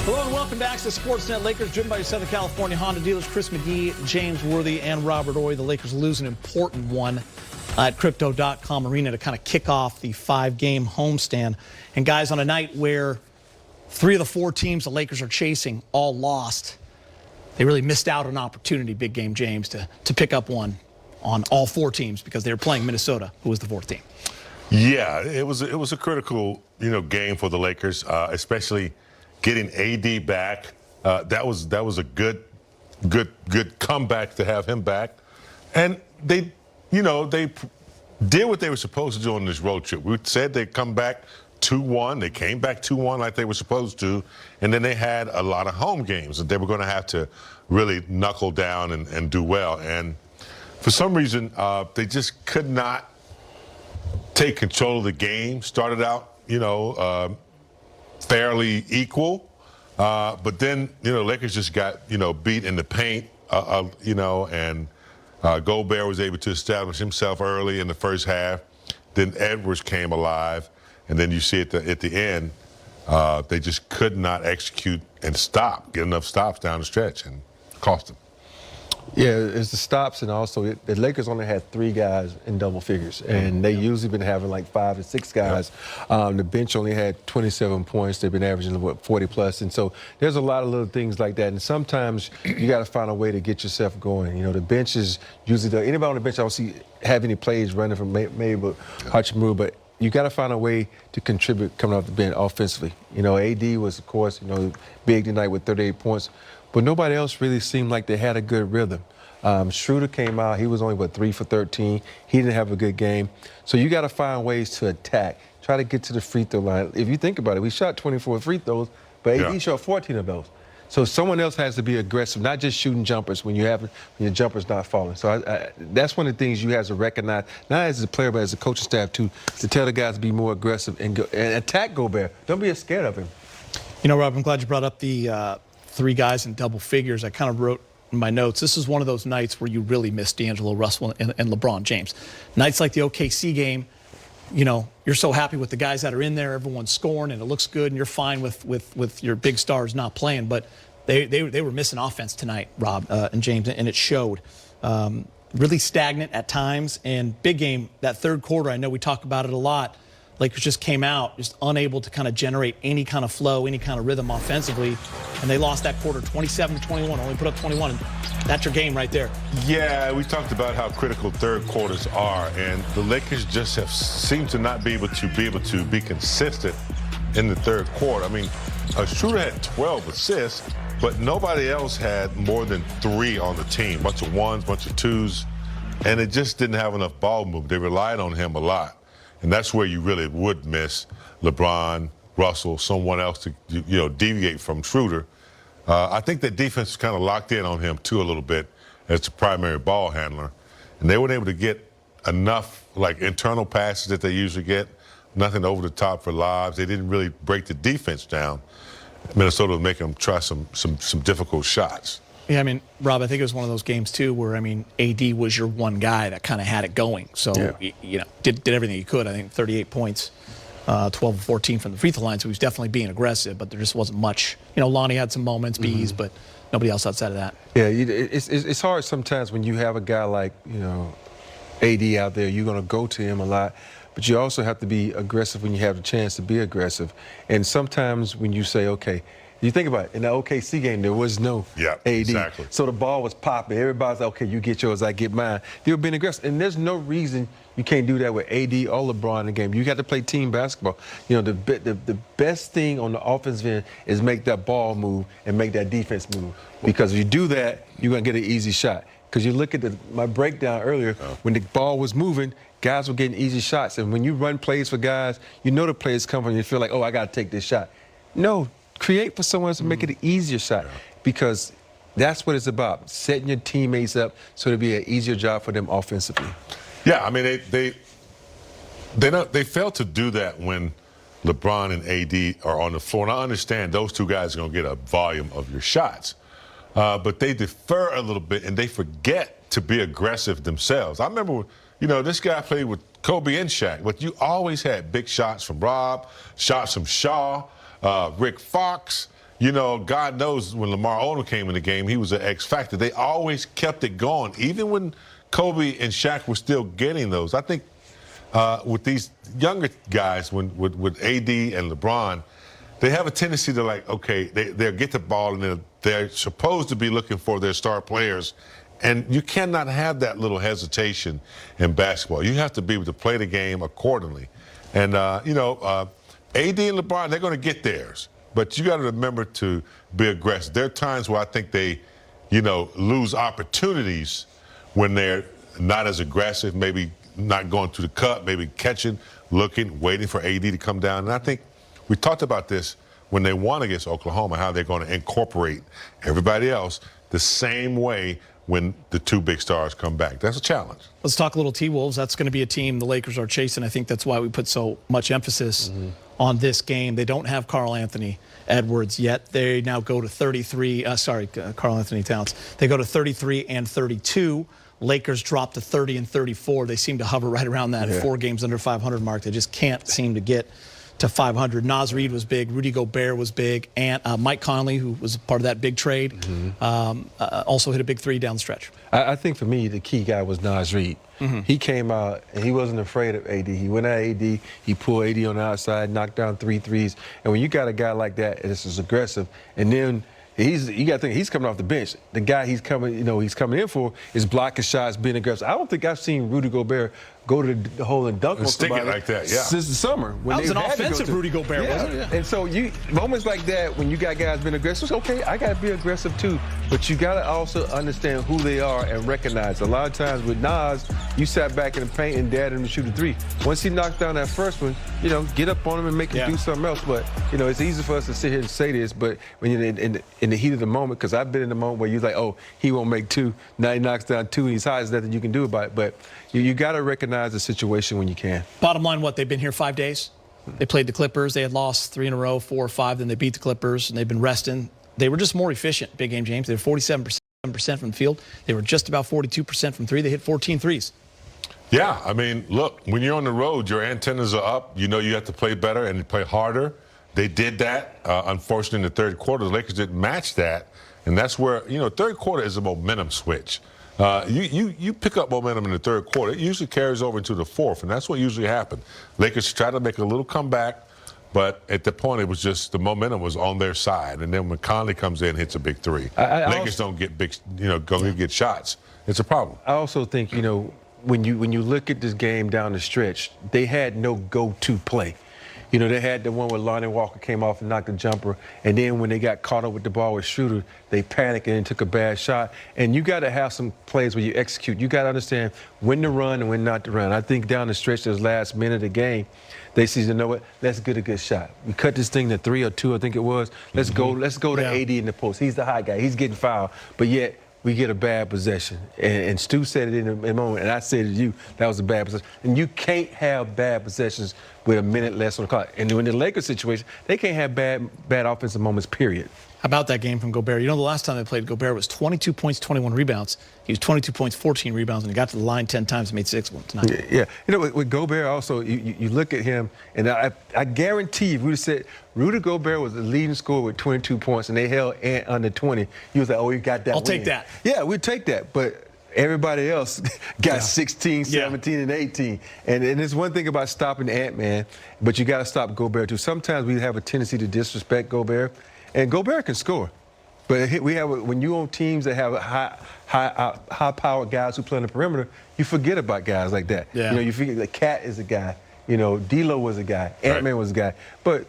Hello and welcome back to Sportsnet. Lakers driven by your Southern California Honda dealers Chris McGee, James Worthy, and Robert Ory. The Lakers lose an important one at Crypto.com Arena to kind of kick off the 5-game homestand. And guys, on a night where 3 of the 4 teams the Lakers are chasing all lost, they really missed out on an opportunity, big game James, to pick up one on all 4 teams because they were playing Minnesota, who was the 4th team. Yeah, it was a critical game for the Lakers, especially getting AD back. That was a good comeback to have him back, and they did what they were supposed to do on this road trip. We said they'd come back 2-1. They came back 2-1 like they were supposed to, and then they had a lot of home games that they were going to have to really knuckle down and do well. And for some reason, they just could not take control of the game. Started out, fairly equal, but then Lakers just got beat in the paint, and Gobert was able to establish himself early in the first half. Then Edwards came alive, and then you see at the end, they just could not execute and get enough stops down the stretch, and cost them. Yeah, it's the stops, and also the Lakers only had 3 guys in double figures, and they usually been having like 5 to 6 guys. The bench only had 27 points. They've been averaging 40 plus, and so there's a lot of little things like that. And sometimes you got to find a way to get yourself going. The bench is usually anybody on the bench I don't see have any plays running from maybe Hachimura, but you got to find a way to contribute coming off the bench offensively. AD was, of course, big tonight with 38 points. But nobody else really seemed like they had a good rhythm. Schroeder came out. He was only, 3 for 13. He didn't have a good game. So you got to find ways to attack. Try to get to the free throw line. If you think about it, we shot 24 free throws, but AD shot 14 of those. So someone else has to be aggressive, not just shooting jumpers when your jumper's not falling. So that's one of the things you have to recognize, not as a player, but as a coaching staff, to tell the guys to be more aggressive and attack Gobert. Don't be scared of him. Rob, I'm glad you brought up the 3 guys in double figures. I kind of wrote in my notes, this is one of those nights where you really miss D'Angelo Russell and LeBron James. Nights like the OKC game, you're so happy with the guys that are in there, everyone's scoring, and it looks good, and you're fine with your big stars not playing. But they were missing offense tonight, Rob and James, and it showed. Really stagnant at times, and big game, that 3rd quarter, I know we talk about it a lot, Lakers just came out, just unable to kind of generate any kind of flow, any kind of rhythm offensively, and they lost that quarter 27-21, only put up 21, and that's your game right there. Yeah, we talked about how critical 3rd quarters are, and the Lakers just seem to not be able to be consistent in the 3rd quarter. I mean, Schroeder had 12 assists, but nobody else had more than 3 on the team. Bunch of 1s, bunch of 2s, and it just didn't have enough ball movement. They relied on him a lot. And that's where you really would miss LeBron, Russell, someone else to deviate from Schroeder. I think that defense is kind of locked in on him too a little bit as the primary ball handler, and they weren't able to get enough internal passes that they usually get. Nothing over the top for lobs. They didn't really break the defense down. Minnesota was making them try some difficult shots. Yeah, Rob, I think it was one of those games, too, where, AD was your one guy that kind of had it going. So, did everything he could. I think 38 points, 12 of 14 from the free throw line, so he was definitely being aggressive, but there just wasn't much. Lonnie had some moments, Bees, but nobody else outside of that. Yeah, it's hard sometimes when you have a guy like, AD out there, you're going to go to him a lot, but you also have to be aggressive when you have the chance to be aggressive. And sometimes when you say, okay, you think about it, in the OKC game, there was no AD. Exactly. So the ball was popping. Everybody's like, okay, you get yours, I get mine. They were being aggressive. And there's no reason you can't do that with AD or LeBron in the game. You got to play team basketball. The best thing on the offensive end is make that ball move and make that defense move. Because if you do that, you're going to get an easy shot. Because you look at my breakdown earlier, when the ball was moving, guys were getting easy shots. And when you run plays for guys, the plays come from you feel like, oh, I got to take this shot. No. Create for someone else to make it an easier shot, because that's what it's about, setting your teammates up so it'll be an easier job for them offensively. Yeah, they fail to do that when LeBron and AD are on the floor. And I understand those 2 guys are going to get a volume of your shots, but they defer a little bit and they forget to be aggressive themselves. I remember, this guy played with Kobe and Shaq, but you always had big shots from Rob, shots from Shaw, Rick Fox, you know, God knows when Lamar Odom came in the game, he was an X factor. They always kept it going, even when Kobe and Shaq were still getting those. I think with these younger guys, with AD and LeBron, they have a tendency to like, okay, they'll get the ball and they're supposed to be looking for their star players. And you cannot have that little hesitation in basketball. You have to be able to play the game accordingly. And, you know, AD and LeBron, they're going to get theirs. But you got to remember to be aggressive. There are times where I think they, you know, lose opportunities when they're not as aggressive, maybe not going to the cup, maybe catching, looking, waiting for AD to come down. And I think we talked about this when they won against Oklahoma, how they're going to incorporate everybody else the same way when the two big stars come back. That's a challenge. Let's talk a little T-Wolves. That's going to be a team the Lakers are chasing. I think that's why we put so much emphasis on this game. They don't have Karl Anthony Edwards yet. They now go to 33. Karl Anthony Towns. They go to 33 and 32. Lakers drop to 30 and 34. They seem to hover right around that 4 games under 500 mark. They just can't seem to get to 500. Naz Reid was big. Rudy Gobert was big. And Mike Conley, who was part of that big trade, also hit a big 3 down the stretch. I think for me, the key guy was Naz Reid. He came out, and he wasn't afraid of AD. He went at AD. He pulled AD on the outside, knocked down 3 threes. And when you got a guy like that, it's as aggressive. And then you got to think he's coming off the bench. The guy he's coming in for is blocking shots, being aggressive. I don't think I've seen Rudy Gobert go to the hole and dunk on somebody like that, yeah, since the summer. When that was an offensive Rudy Gobert, wasn't it? And so moments like that, when you got guys being aggressive, it's okay, I got to be aggressive too. But you got to also understand who they are and recognize. A lot of times with Naz, you sat back in the paint and dared him to shoot a 3. Once he knocked down that first one, you know, get up on him and make him do something else. But, you know, it's easy for us to sit here and say this, but when you're in the heat of the moment, because I've been in the moment where you're like, oh, he won't make 2. Now he knocks down 2 and he's high. There's nothing you can do about it. But you got to recognize the situation when you can. Bottom line, what? They've been here 5 days. They played the Clippers. They had lost 3 in a row, 4 or 5. Then they beat the Clippers, and they've been resting. They were just more efficient, Big Game James. They were 47% from the field. They were just about 42% from 3. They hit 14 threes. Yeah, I mean, look, when you're on the road, your antennas are up. You know you have to play better and play harder. They did that. Unfortunately, in the third quarter, the Lakers didn't match that. And that's where, you know, third quarter is a momentum switch. You pick up momentum in the third quarter. It usually carries over into the fourth, and that's what usually happened. Lakers try to make a little comeback, but at the point, it was just the momentum was on their side. And then when Conley comes in, hits a big 3. Lakers don't get big, you know, go get shots. It's a problem. I also think, you know, when you look at this game down the stretch, they had no go-to play. You know, they had the one where Lonnie Walker came off and knocked a jumper, and then when they got caught up with the ball with Schroeder, they panicked and took a bad shot. And you got to have some plays where you execute. You got to understand when to run and when not to run. I think down the stretch, this last minute of the game, they said, you know what, let's get a good shot. We cut this thing to 3 or 2, I think it was. Let's go to AD in the post. He's the hot guy. He's getting fouled. But yet, we get a bad possession. And Stu said it in a moment, and I said to you, that was a bad possession. And you can't have bad possessions with a minute less on the clock. And in the Lakers situation, they can't have bad offensive moments, period. How about that game from Gobert? You know, the last time they played, Gobert was 22 points, 21 rebounds. He was 22 points, 14 rebounds, and he got to the line 10 times and made 6 of them tonight. Yeah. You know, with Gobert also, you look at him, and I guarantee if we would have said Rudy Gobert was the leading scorer with 22 points, and they held Ant under 20, he was like, oh, you got that I'll win. take that. Yeah, we'd take that. But everybody else got 16, 17, and 18. And it's one thing about stopping Ant-Man, but you got to stop Gobert, too. Sometimes we have a tendency to disrespect Gobert, and Gobert can score. But when you on teams that have high-powered guys who play on the perimeter, you forget about guys like that. Yeah. You know, you forget that Cat is a guy. You know, D'Lo was a guy. Ant-Man was a guy. But